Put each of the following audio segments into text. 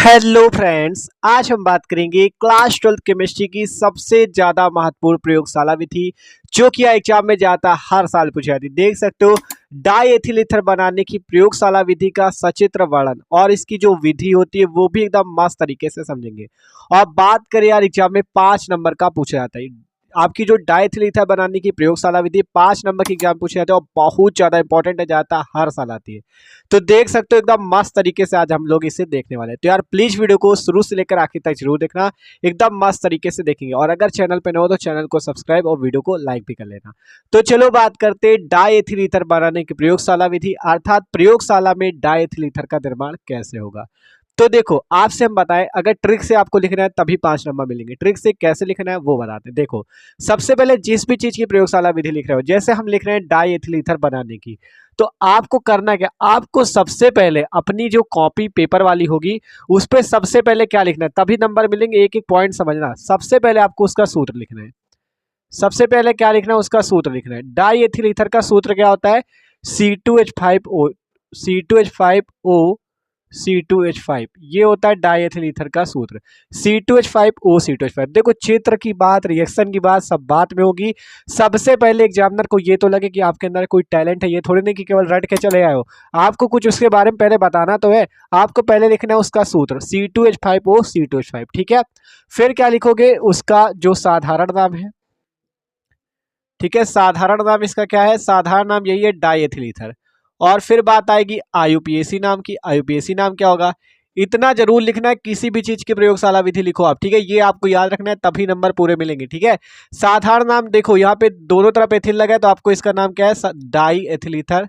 Hello friends, आज हम बात करेंगे क्लास 12th केमिस्ट्री की सबसे ज्यादा महत्वपूर्ण प्रयोगशाला विधि जो कि एग्जाम में जाता हर साल पूछी जाती। देख सकते हो डाई एथिल ईथर बनाने की प्रयोगशाला विधि का सचित्र वर्णन और इसकी जो विधि होती है वो भी एकदम मस्त तरीके से समझेंगे। और बात करें यार, एग्जाम में 5 नंबर का पूछा जाता है। आपकी जो डाई एथिल ईथर बनाने की प्रयोगशाला विधि 5 नंबर की एग्जाम पूछे जाते हैं और बहुत ज्यादा इंपॉर्टेंट है, जाता हर साल आती है। तो देख सकते हो एकदम मस्त तरीके से आज हम लोग इसे देखने वाले हैं। तो यार प्लीज वीडियो को शुरू से लेकर आखिर तक जरूर देखना, एकदम मस्त तरीके से देखेंगे। और अगर चैनल पे न हो तो चैनल को सब्सक्राइब और वीडियो को लाइक भी कर लेना। तो चलो बात करते हैं डाई एथिल ईथर बनाने की प्रयोगशाला विधि, अर्थात प्रयोगशाला में डाई एथिल ईथर का निर्माण कैसे होगा। तो देखो, आपसे हम बताएं, अगर ट्रिक से आपको लिखना है तभी 5 नंबर मिलेंगे। ट्रिक से कैसे लिखना है वो बताते हैं। देखो, सबसे पहले जिस भी चीज की प्रयोगशाला विधि लिख रहे हो, जैसे हम लिख रहे हैं डाई एथिल ईथर बनाने की, तो आपको करना क्या, आपको सबसे पहले अपनी जो कॉपी पेपर वाली होगी उस पर सबसे पहले क्या लिखना है, तभी नंबर मिलेंगे। एक एक पॉइंट समझना। सबसे पहले आपको उसका सूत्र लिखना है। सबसे पहले क्या लिखना है, उसका सूत्र लिखना है। डाई एथिल ईथर का सूत्र क्या होता है, C2H5O, C2H5O, C2H5, ये होता है डाई एथिल ईथर का सूत्र। C2H5O, C2H5। देखो, चित्र की बात, रिएक्शन की बात सब बात में होगी। सबसे पहले एग्जामिनर को ये तो लगे कि आपके अंदर कोई टैलेंट है, ये थोड़ी नहीं कि केवल रट के चले आए हो। आपको कुछ उसके बारे में पहले बताना तो है। आपको पहले लिखना है उसका सूत्र C2H5O, C2H5, ठीक है। फिर क्या लिखोगे, उसका जो साधारण नाम है, ठीक है। साधारण नाम इसका क्या है, साधारण नाम यही है, डाई एथिल ईथर। और फिर बात आएगी आईयूपीएसी नाम की। आईयूपीएसी नाम क्या होगा, इतना जरूर लिखना है, किसी भी चीज की प्रयोगशाला विधि लिखो आप, ठीक है। ये आपको याद रखना है, तभी नंबर पूरे मिलेंगे, ठीक है। साधारण नाम देखो, यहाँ पे दोनों तरफ एथिल लगा है तो आपको इसका नाम क्या है, डाई एथिल ईथर,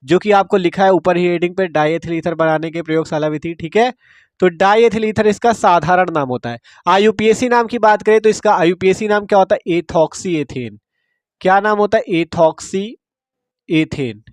जो कि आपको लिखा है ऊपर ही हेडिंग पे, डाई एथिल ईथर बनाने की प्रयोगशाला विधि, ठीक है। तो डाई एथिल ईथर इसका साधारण नाम होता है। आईयूपीएसी नाम की बात करें तो इसका आईयूपीएसी नाम क्या होता है, एथॉक्सी एथेन। क्या नाम होता है, एथॉक्सी एथेन,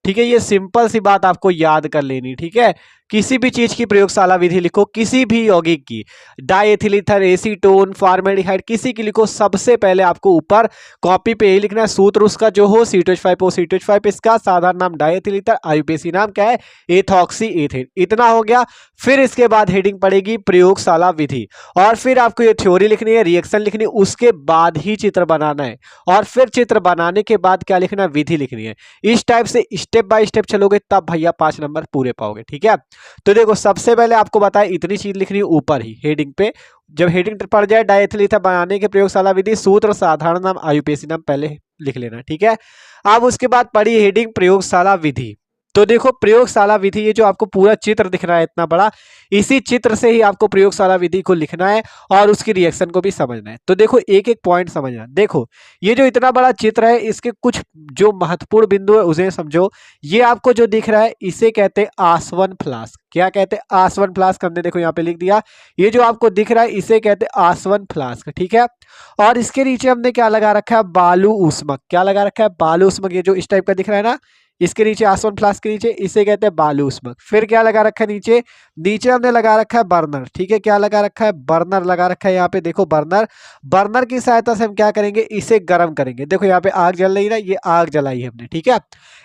ठीक है। ये सिंपल सी बात आपको याद कर लेनी, ठीक है। किसी भी चीज की प्रयोगशाला विधि लिखो, किसी भी यौगिक की, die ethyl ether, acetone, formaldehyde, किसी की लिखो, सबसे पहले आपको ऊपर कॉपी पे ही लिखना है सूत्र उसका जो हो C2H5O, C2H5, इसका साधारण नाम डाई एथिल ईथर, आईयूपीएसी नाम क्या है, एथॉक्सी एथेन। इतना हो गया। फिर इसके बाद हेडिंग पड़ेगी प्रयोगशाला विधि, और फिर आपको ये थ्योरी लिखनी है, रिएक्शन लिखनी है, उसके बाद ही चित्र बनाना है। और फिर चित्र बनाने के बाद क्या लिखना है, विधि लिखनी है। इस टाइप से स्टेप बाय स्टेप चलोगे तब भैया 5 नंबर पूरे पाओगे, ठीक है। तो देखो, सबसे पहले आपको बताया इतनी चीज लिखनी है ऊपर ही हेडिंग पे। जब हेडिंग पड़ जाए डाई एथिल ईथर बनाने के प्रयोगशाला विधि, सूत्र, साधारण नाम, आईयूपीएसी नाम पहले लिख लेना, ठीक है। अब उसके बाद पड़ी हेडिंग प्रयोगशाला विधि। तो देखो, प्रयोगशाला विधि, ये जो आपको पूरा चित्र दिख रहा है इतना बड़ा, इसी चित्र से ही आपको प्रयोगशाला विधि को लिखना है और उसकी रिएक्शन को भी समझना है। तो देखो, एक एक पॉइंट समझना। देखो, ये जो इतना बड़ा चित्र है, इसके कुछ जो महत्वपूर्ण बिंदु है उसे समझो। ये आपको जो दिख रहा है इसे कहते हैं आसवन फ्लास्क। क्या कहते हैं, आसवन फ्लास्क। हमने देखो यहाँ पे लिख दिया। ये जो आपको दिख रहा है इसे कहते हैं आसवन फ्लास्क, ठीक है। और इसके नीचे हमने क्या लगा रखा है, बालू ऊष्मक। क्या लगा रखा है, बालू ऊष्मक। ये जो इस टाइप का दिख रहा है ना, इसके नीचे आसवन फ्लास्क के नीचे, इसे कहते हैं बालू ऊष्मक। फिर क्या लगा रखा है, नीचे नीचे हमने लगा रखा है बर्नर, ठीक है। क्या लगा रखा है, बर्नर लगा रखा है। यहाँ पे देखो बर्नर, बर्नर की सहायता से हम क्या करेंगे, इसे गर्म करेंगे। देखो यहाँ पे आग जल रही है ना, ये आग जलाई हमने, ठीक है।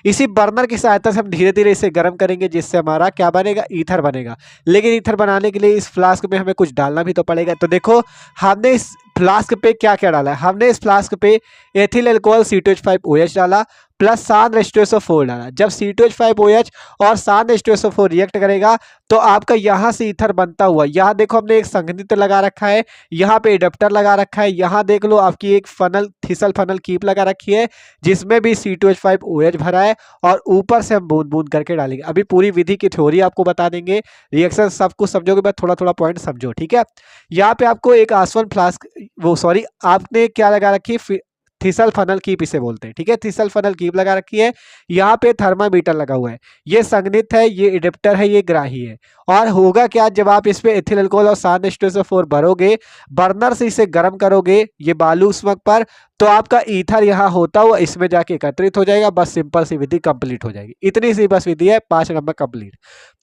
इसी बर्नर की सहायता से हम धीरे धीरे इसे गर्म करेंगे, जिससे हमारा क्या बनेगा, ईथर बनेगा। लेकिन ईथर बनाने के लिए इस फ्लास्क में हमें कुछ डालना भी तो पड़ेगा। तो देखो, हमने इस फ्लास्क पे क्या क्या डाला है, हमने इस फ्लास्क पे एथिल अल्कोहल C2H5OH डाला, प्लस सान H2SO4 डाला। जब C2H5OH और सान H2SO4 रिएक्ट करेगा तो आपका यहाँ से ईथर बनता हुआ, यहाँ देखो हमने एक संघनित्र लगा रखा है, यहाँ पे एडेप्टर लगा रखा है, यहाँ देख लो आपकी एक फनल, थिसल फनल कीप लगा रखी है, जिसमें भी C2H5OH भरा है, और ऊपर से हम बूंद बूंद करके डालेंगे। अभी पूरी विधि की थ्योरी आपको बता देंगे, रिएक्शन सब कुछ समझोगे, बस थोड़ा थोड़ा पॉइंट समझो, ठीक है। यहाँ पे आपको एक आसवन फ्लास्क, वो सॉरी, आपने क्या लगा रखी है, थिसल फनल कीप इसे बोलते हैं, ठीक है। थिसल फनल कीप लगा रखी है, यहाँ पे थर्मामीटर लगा हुआ है, ये संघनित है, ये एडेप्टर है, ये ग्राही है। और होगा क्या, जब आप इस पे एथिल अल्कोहल और सान H2SO4 भरोगे, बर्नर से इसे गर्म करोगे ये बालू ऊष्मक पर, तो आपका ईथर यहाँ होता हुआ इसमें जाके एकत्रित हो जाएगा। बस सिंपल सी विधि कंप्लीट हो जाएगी। इतनी सी बस विधि है, 5 नंबर कंप्लीट।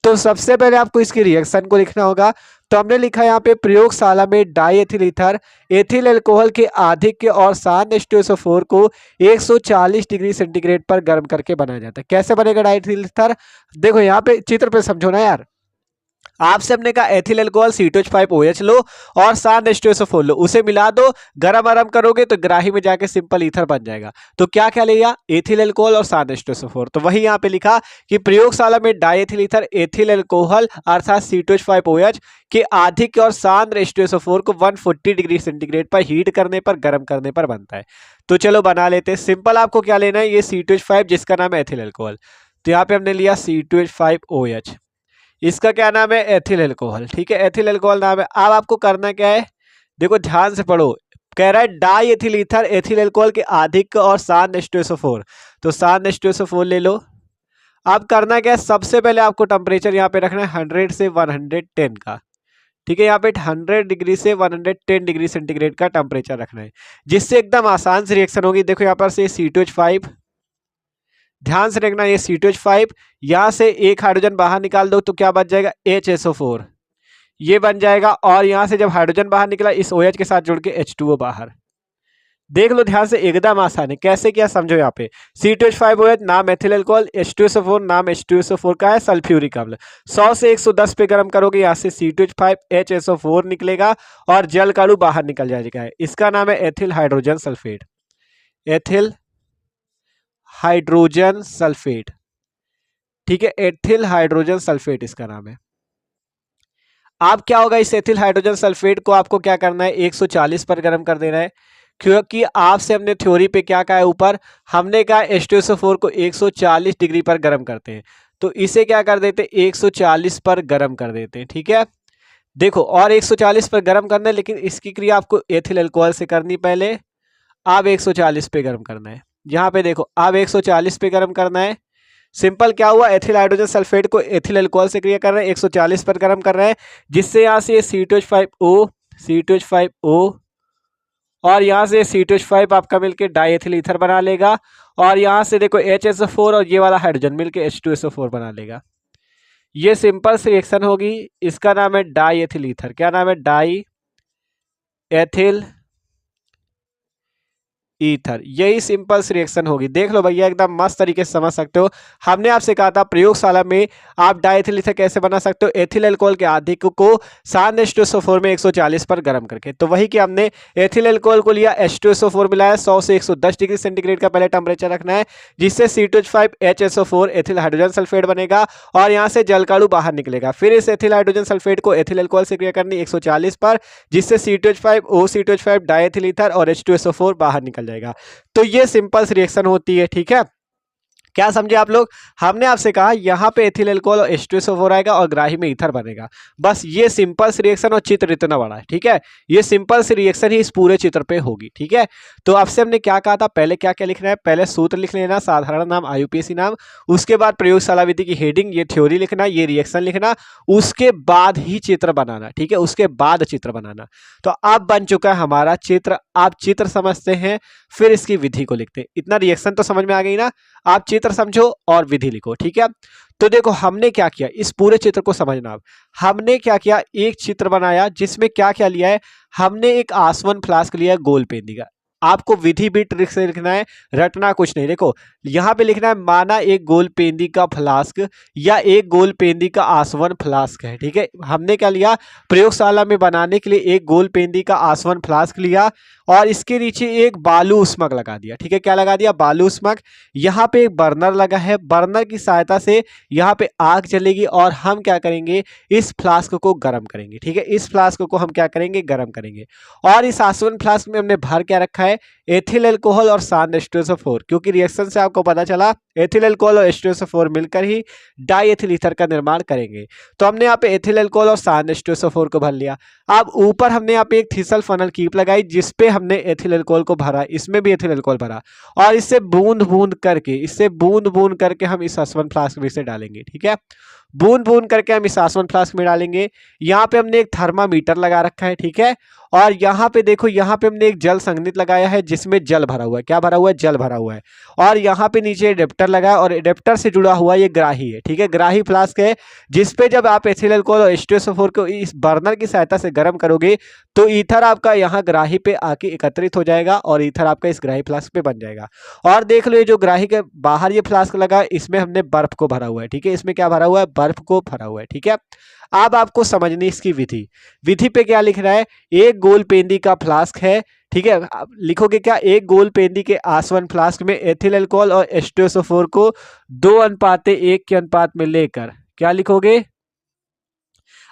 तो सबसे पहले आपको इसकी रिएक्शन को लिखना होगा। तो हमने लिखा यहाँ पे, प्रयोगशाला में die ethyl ether ethyl alcohol के आधिक्य और सान H2SO4 को 140 डिग्री सेंटीग्रेड पर गर्म करके बनाया जाता है। कैसे बनेगा डाई एथिल ईथर, देखो यहाँ पे चित्र पे समझो ना यार। आपसे हमने कहा एथिल अल्कोहल C2H5OH लो और सांड H2SO4 लो, उसे मिला दो, गरम आराम करोगे तो ग्राही में जाके सिंपल ईथर बन जाएगा। तो क्या क्या लिया, एथिल अल्कोहल और सांड H2SO4। तो वही यहाँ पे लिखा कि प्रयोगशाला में डाइएथिल ईथर एथिल अल्कोहल अर्थात C2H5OH के आधिक्य और सांद्र H2SO4 को 140 डिग्री सेंटीग्रेड पर हीट करने पर, गर्म करने पर बनता है। तो चलो बना लेते हैं। सिंपल आपको क्या लेना है, ये C2H5 जिसका नाम है एथिल अल्कोहल, तो यहाँ पे हमने लिया C2H5OH, इसका क्या नाम है, एथिल अल्कोहल। ठीक है, एथिल अल्कोहल नाम है। अब आपको करना क्या है, देखो ध्यान से पढ़ो, कह रहा है die ethyl ether ethyl alcohol के आधिक्य और सांद्र H2SO4, तो सांद्र H2SO4 ले लो। अब करना क्या है, सबसे पहले आपको टेम्परेचर यहाँ पे रखना है 100 से 110 का। ठीक है, यहाँ पे 100 डिग्री से 110 डिग्री सेंटीग्रेड का टेम्परेचर रखना है, जिससे एकदम आसान से रिएक्शन होगी। देखो यहाँ पर से C2H5, ध्यान से देखना, ये C2H5, यहाँ से एक हाइड्रोजन बाहर निकाल दो तो क्या बच जाएगा, HSO4, ये बन जाएगा। और यहाँ से जब हाइड्रोजन बाहर निकला, इस OH के साथ जुड़ के H2O बाहर। देख लो ध्यान से, एकदम आसान है। कैसे क्या समझो, यहाँ पे C2H5OH नाम एथिल अल्कोहल, H2SO4 नाम H2SO4 का है सल्फ्यूरिक अम्ल। 100 से 110 पे गर्म करोगे, यहाँ से C2H5HSO4 निकलेगा और जल का अणु बाहर निकल जाएगा। इसका नाम है ethyl hydrogen sulphate, ethyl hydrogen sulphate. ठीक है, एथिल हाइड्रोजन सल्फेट इसका नाम है। अब क्या होगा, इस एथिल हाइड्रोजन सल्फेट को आपको क्या करना है, 140 पर गर्म कर देना है, क्योंकि आपसे हमने थ्योरी पे क्या कहा है, ऊपर हमने कहा H2SO4 को 140 डिग्री पर गर्म करते हैं, तो इसे क्या कर देते हैं, 140 पर गर्म कर देते हैं। ठीक है, देखो, और 140 पर गर्म करना है, लेकिन इसकी क्रिया आपको एथिल अल्कोहल से करनी पहले। अब 140 पे गर्म करना है, यहाँ पे देखो, अब 140 पे गर्म करना है। सिंपल क्या हुआ, एथिल हाइड्रोजन सल्फेट को एथिल अल्कोहल से क्रिया कर रहे हैं, 140 पर गर्म कर रहे हैं, जिससे यहाँ से C2H5O और यहाँ से C2H5 आपका मिलकर डाइएथिल ईथर बना लेगा, और यहाँ से देखो HSO4 और ये वाला हाइड्रोजन मिलकर H2SO4 बना लेगा। ये सिंपल सी रिएक्शन होगी, इसका नाम है डाइएथिल ईथर। क्या नाम है, डाइएथिल ईथर। यही सिंपल सी रिएक्शन होगी। देख लो भैया, एकदम मस्त तरीके से समझ सकते हो। हमने आपसे कहा था प्रयोगशाला में आप डाइएथिल ईथर कैसे बना सकते हो, एथिल अल्कोहल के आधिक्य को सांद्र H2SO4 में 140 पर गर्म करके। तो वही कि हमने एथिल अल्कोहल को लिया, H2SO4 मिलाया, 100 से 110 डिग्री सेंटीग्रेड का पहले टेम्परेचर रखना है, जिससे C2H5HSO4 एथिल हाइड्रोजन सल्फेट बनेगा और यहाँ से जल का अणु बाहर निकलेगा। फिर इस एथिल हाइड्रोजन सल्फेट को एथिल अल्कोहल से क्रिया करनी 140 पर, जिससे C2H5O C2H5 डाइएथिल ईथर और H2SO4 बाहर निकल जाएगा। तो ये सिंपल सी रिएक्शन होती है। ठीक है, क्या समझे आप लोग, हमने आपसे कहा यहाँ पे एथिल अल्कोहल और H2SO4 आएगा और ग्राही में ईथर बनेगा। बस ये सिंपल सी रिएक्शन और चित्र इतना बड़ा है। ठीक है, ये सिंपल सी रिएक्शन ही इस पूरे चित्र पे होगी। ठीक है, तो आपसे हमने क्या कहा था, पहले क्या क्या लिखना है, पहले सूत्र लिख लेना, साधारण नाम, IUPAC नाम, उसके बाद प्रयोगशाला विधि की हेडिंग, ये थ्योरी लिखना, ये रिएक्शन लिखना, उसके बाद ही चित्र बनाना। ठीक है, उसके बाद चित्र बनाना। तो अब बन चुका है हमारा चित्र। आप चित्र समझते हैं, फिर इसकी विधि को लिखते हैं। इतना रिएक्शन तो समझ में आ गई ना, आप चित्र समझो और विधि लिखो। ठीक है, तो देखो हमने क्या किया, इस पूरे चित्र को समझना। अब हमने क्या किया, एक चित्र बनाया जिसमें क्या क्या लिया है, हमने एक आसवन फ्लास्क लिया गोल पेंदी का। आपको विधि भी ट्रिक से लिखना है, रटना कुछ नहीं। देखो यहाँ पे लिखना है, माना एक गोल पेंदी का फ्लास्क या एक गोल पेंदी का आसवन फ्लास्क है। ठीक है, हमने क्या लिया, प्रयोगशाला में बनाने के लिए एक गोल पेंदी का आसवन फ्लास्क लिया और इसके नीचे एक बालू उस्मक लगा दिया। ठीक है, क्या लगा दिया, बालू उस्मक। यहाँ पे एक बर्नर लगा है, बर्नर की सहायता से यहाँ पे आग जलेगी और हम क्या करेंगे, इस फ्लास्क को गर्म करेंगे। ठीक है, इस फ्लास्क को हम क्या करेंगे, गर्म करेंगे। और इस आसवन फ्लास्क में हमने भर क्या रखा है, एथिल अल्कोहल और सांद्र H2SO4, क्योंकि रिएक्शन से आपको पता चला एथिल अल्कोहल और H2SO4 मिलकर ही डाइएथिल ईथर का निर्माण करेंगे। तो हमने यहाँ पे एथिल अल्कोहल और सांद्र H2SO4 को भर लिया। अब ऊपर हमने यहाँ पे एक थिसल फनल कीप लगाई, जिसपे हमने एथिल अल्कोहल को भरा, इसमें भी एथिल अल्कोहल भरा और इससे बूंद बूंद करके हम इस आसवन फ्लास्क में से डालेंगे। ठीक है, बूंद बूंद करके हम इस आसवन फ्लास्क में डालेंगे। यहाँ पे हमने एक थर्मामीटर लगा रखा है। ठीक है, और यहाँ पे देखो, यहाँ पे हमने एक जल संघनित लगाया है जिसमें जल भरा हुआ है। क्या भरा हुआ है, जल भरा हुआ है। और यहाँ पे नीचे एडेप्टर एडेप्टर लगा है और एडेप्टर से जुड़ा हुआ ये ग्राही है, ठीक है। ग्राही फ्लास्क है जिसपे जब आप एथिल अल्कोहल और H2SO4 को इस बर्नर की सहायता से गर्म करोगे तो ईथर आपका यहाँ ग्राही पे आके एकत्रित हो जाएगा और ईथर आपका इस ग्राही फ्लास्क पे बन जाएगा। और देख लो ये जो ग्राही के बाहर ये फ्लास्क लगा है इसमें हमने बर्फ को भरा हुआ है, ठीक है। इसमें क्या भरा हुआ है, बर्फ को भरा हुआ है, ठीक है। अब आपको समझनी इसकी विधि, विधि पे क्या लिख रहा है, एक गोल पेंदी का फ्लास्क है, ठीक है। आप लिखोगे क्या, एक गोल पेंदी के आसवन फ्लास्क में एथिल अल्कोहल और H2SO4 को 2:1 के अनुपात में लेकर, क्या लिखोगे,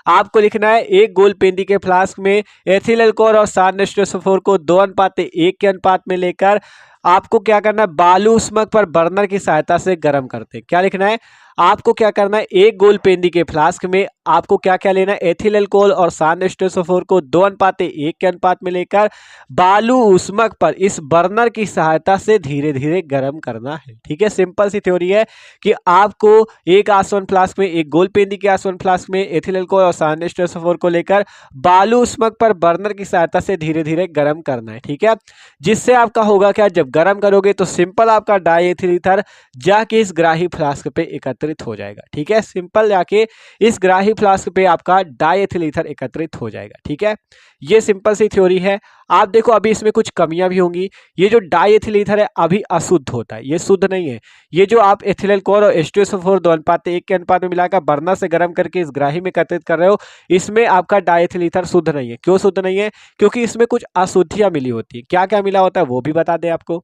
आपको लिखना है एक गोल पेंदी के फ्लास्क में एथिल अल्कोहल और सात H2SO4 को 2:1 के अनुपात में लेकर आपको क्या करना है, बालू उष्मक पर बर्नर की सहायता से गर्म करते हैं। क्या लिखना है, आपको क्या करना है, एक गोल पेंदी के फ्लास्क में आपको क्या क्या लेना है, एथिल अल्कोहल और सात H2SO4 को 2:1 के अनुपात में लेकर बालू उष्मक पर इस बर्नर की सहायता से धीरे धीरे गर्म करना है, ठीक है। सिंपल सी थ्योरी है कि आपको एक आसवन फ्लास्क में, एक गोल पेंदी के आसवन फ्लास्क में एथिल अल्कोहल और सात H2SO4 को लेकर बालू उष्मक पर बर्नर की सहायता से धीरे धीरे गर्म करना है, ठीक है। जिससे आपका होगा क्या, जब गर्म करोगे तो सिंपल आपका डाई एथिल ईथर जाके इस ग्राही फ्लास्क पे एकत्रित हो जाएगा, ठीक है। सिंपल जाके इस ग्राही फ्लास्क पे आपका डाई एथिल ईथर एकत्रित हो जाएगा, ठीक है। ये सिंपल सी थ्योरी है। आप देखो अभी इसमें कुछ कमियां भी होंगी। ये जो डाई एथिल ईथर है अभी अशुद्ध होता है, ये शुद्ध नहीं है। ये जो आप एथिल अल्कोहल और H2SO4 2:1 के अनुपात में मिलाकर बर्नर से गर्म करके इस ग्राही में एकत्रित कर रहे हो, इसमें आपका डाई एथिल ईथर शुद्ध नहीं है। क्यों शुद्ध नहीं है, क्योंकि इसमें कुछ अशुद्धियां मिली होती है। क्या क्या मिला होता है वो भी बता दें आपको,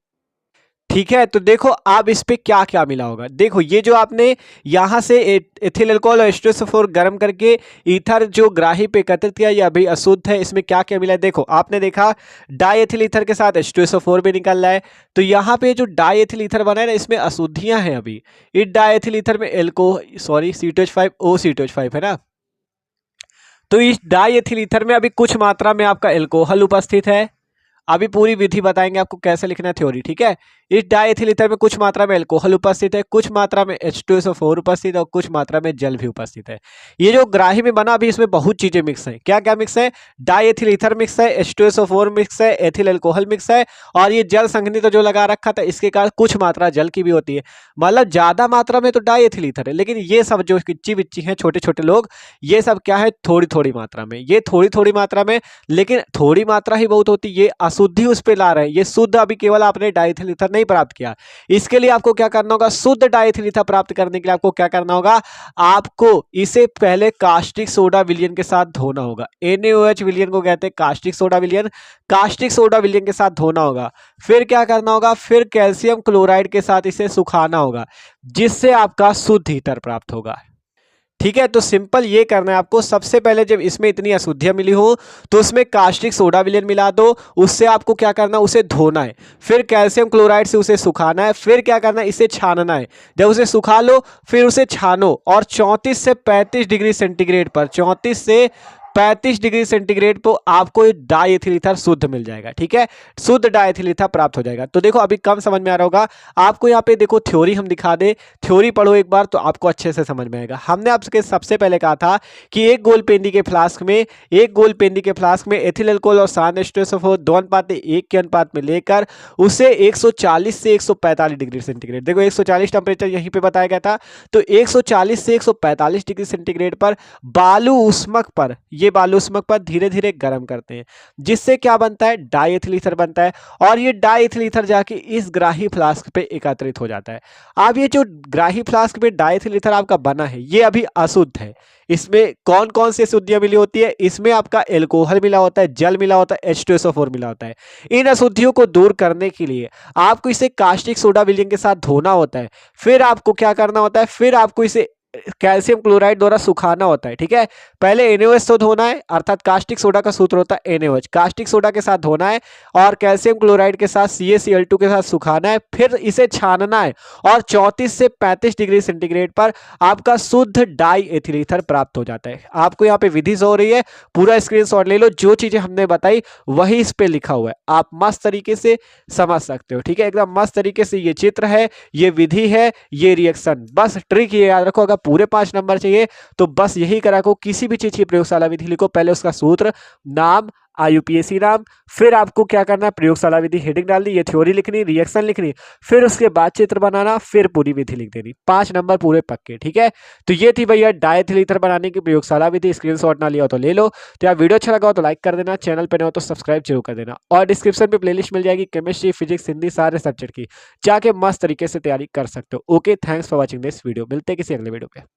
ठीक है। तो देखो अब इस पे क्या क्या मिला होगा। देखो ये जो आपने यहां से एथिल अल्कोहल और H2SO4 गर्म करके ईथर जो ग्राही पे एकत्रित किया, ये अभी अशुद्ध है। इसमें क्या क्या मिला है, देखो आपने देखा डाई एथिल ईथर के साथ H2SO4 भी निकल रहा है। तो यहाँ पे जो डाई एथिल ईथर बना है ना, इसमें अशुद्धियां हैं अभी। इस डाई एथिल ईथर में C2H5 OC2H5 है ना। तो इस डाई एथिल ईथर में अभी कुछ मात्रा में आपका एल्कोहल उपस्थित है। अभी पूरी विधि बताएंगे आपको कैसे लिखना है थ्योरी, ठीक है। इस डाई एथिल ईथर में कुछ मात्रा में अल्कोहल उपस्थित है, कुछ मात्रा में H2SO4 उपस्थित है और कुछ मात्रा में जल भी उपस्थित है। ये जो ग्राही में बना अभी इसमें बहुत चीजें मिक्स हैं। क्या क्या मिक्स है, डाई एथिल ईथर मिक्स है, H2SO4 मिक्स है, एथिल अल्कोहल मिक्स है और ये जल संघनित तो जो लगा रखा था इसके कारण कुछ मात्रा जल की भी होती है। मतलब ज्यादा मात्रा में तो डाई एथिल ईथर है, लेकिन ये सब जो किच्ची बिच्ची है छोटे छोटे लोग, ये सब क्या है, थोड़ी थोड़ी मात्रा में, ये थोड़ी थोड़ी मात्रा में, लेकिन थोड़ी मात्रा ही बहुत होती है। ये अशुद्धि उस पे ला रहे हैं। ये शुद्ध अभी केवल आपने डाई एथिल ईथर नहीं प्राप्त किया। इसके लिए आपको क्या करना होगा, शुद्ध डाई एथिल ईथर प्राप्त करने के लिए आपको क्या करना होगा, आपको इसे पहले कास्टिक सोडा विलयन के साथ धोना होगा। NaOH विलयन को कहते हैं कास्टिक सोडा विलयन। कास्टिक सोडा विलयन के साथ धोना होगा। फिर क्या करना होगा, फिर कैल्शियम क्लोराइड के साथ इसे सुखाना होगा, जिससे आपका शुद्ध ईथर प्राप्त होगा, ठीक है। तो सिंपल ये करना है आपको। सबसे पहले जब इसमें इतनी अशुद्धियां मिली हो तो उसमें कास्टिक सोडा विलयन मिला दो। उससे आपको क्या करना है, उसे धोना है। फिर कैल्शियम क्लोराइड से उसे सुखाना है। फिर क्या करना है, इसे छानना है। जब उसे सुखा लो फिर उसे छानो और 34 से 35 डिग्री सेंटीग्रेड पर, 34 से 35 डिग्री सेंटीग्रेड पर आपको डाई एथिल ईथर शुद्ध मिल जाएगा, ठीक है। शुद्ध डाई एथिल ईथर प्राप्त हो जाएगा। तो देखो अभी कम समझ में आ रहा होगा आपको। यहाँ पे देखो थ्योरी हम दिखा दे, थ्योरी पढ़ो एक बार तो आपको अच्छे से समझ में आएगा। हमने आपसे सबसे पहले कहा था कि एक गोल पेंदी के फ्लास्क में, एक गोल पेंदी के फ्लास्क में एथिल अल्कोहल और सात H2SO4 2:1 के अनुपात में लेकर उसे 140 से 145 डिग्री सेंटीग्रेड, देखो 140 टेम्परेचर यहीं पे बताया गया था, तो 140 से 145 डिग्री सेंटीग्रेड पर बालू उष्मक पर, ये बालू उष्मक पर धीरे धीरे गर्म करते हैं, जिससे क्या बनता है, डाई एथिल ईथर बनता है। और ये डाई एथिल ईथर जाके इस ग्राही फ्लास्क पे एकत्रित हो जाता है। अब ये जो ग्राही फ्लास्क में डाई एथिल ईथर आपका बना है ये अभी अशुद्ध है। इसमें कौन कौन सी अशुद्धियां मिली होती है, इसमें आपका एल्कोहल मिला होता है, जल मिला होता है, H2SO4 मिला होता है। इन अशुद्धियों को दूर करने के लिए आपको इसे कास्टिक सोडा विलयन के साथ धोना होता है। फिर आपको क्या करना होता है, फिर आपको इसे कैल्शियम क्लोराइड द्वारा सुखाना होता है, ठीक है। पहले NaOH से धोना है, अर्थात कास्टिक सोडा का सूत्र होता है NaOH, कास्टिक सोडा के साथ धोना है और कैल्शियम क्लोराइड के साथ CaCl2 के साथ सुखाना है। फिर इसे छानना है और 34 से 35 डिग्री सेंटीग्रेड पर आपका शुद्ध डाई एथिल ईथर प्राप्त हो जाता है। आपको यहाँ पे विधि हो रही है, पूरा स्क्रीनशॉट ले लो। जो चीजें हमने बताई वही इस पे लिखा हुआ है, आप मस्त तरीके से समझ सकते हो, ठीक है। एकदम मस्त तरीके से ये चित्र है, ये विधि है, ये रिएक्शन। बस ट्रिक ये याद रखो, अगर पूरे 5 नंबर चाहिए तो बस यही करा को, किसी भी चीज की प्रयोगशाला विधि लिखो, पहले उसका सूत्र, नाम, IUPAC नाम, फिर आपको क्या करना है, प्रयोगशाला विधि हेडिंग डालनी, ये थ्योरी लिखनी, रिएक्शन लिखनी, फिर उसके बाद चित्र बनाना, फिर पूरी विधि लिख देनी। 5 नंबर पूरे पक्के। ठीक है, तो ये थी भैया डायथिल ईथर बनाने की प्रयोगशाला विधि। स्क्रीनशॉट ना लिया हो तो ले लो। तो यार वीडियो अच्छा लगा हो तो लाइक कर देना, चैनल पे नए हो तो सब्सक्राइब जरूर कर देना, और डिस्क्रिप्शन में प्लेलिस्ट मिल जाएगी केमिस्ट्री, फिजिक्स, हिंदी सारे सब्जेक्ट की, जाके मस्त तरीके से तैयारी कर सकते हो। Okay, thanks for watching this video. मिलते हैं किसी अगले वीडियो पे।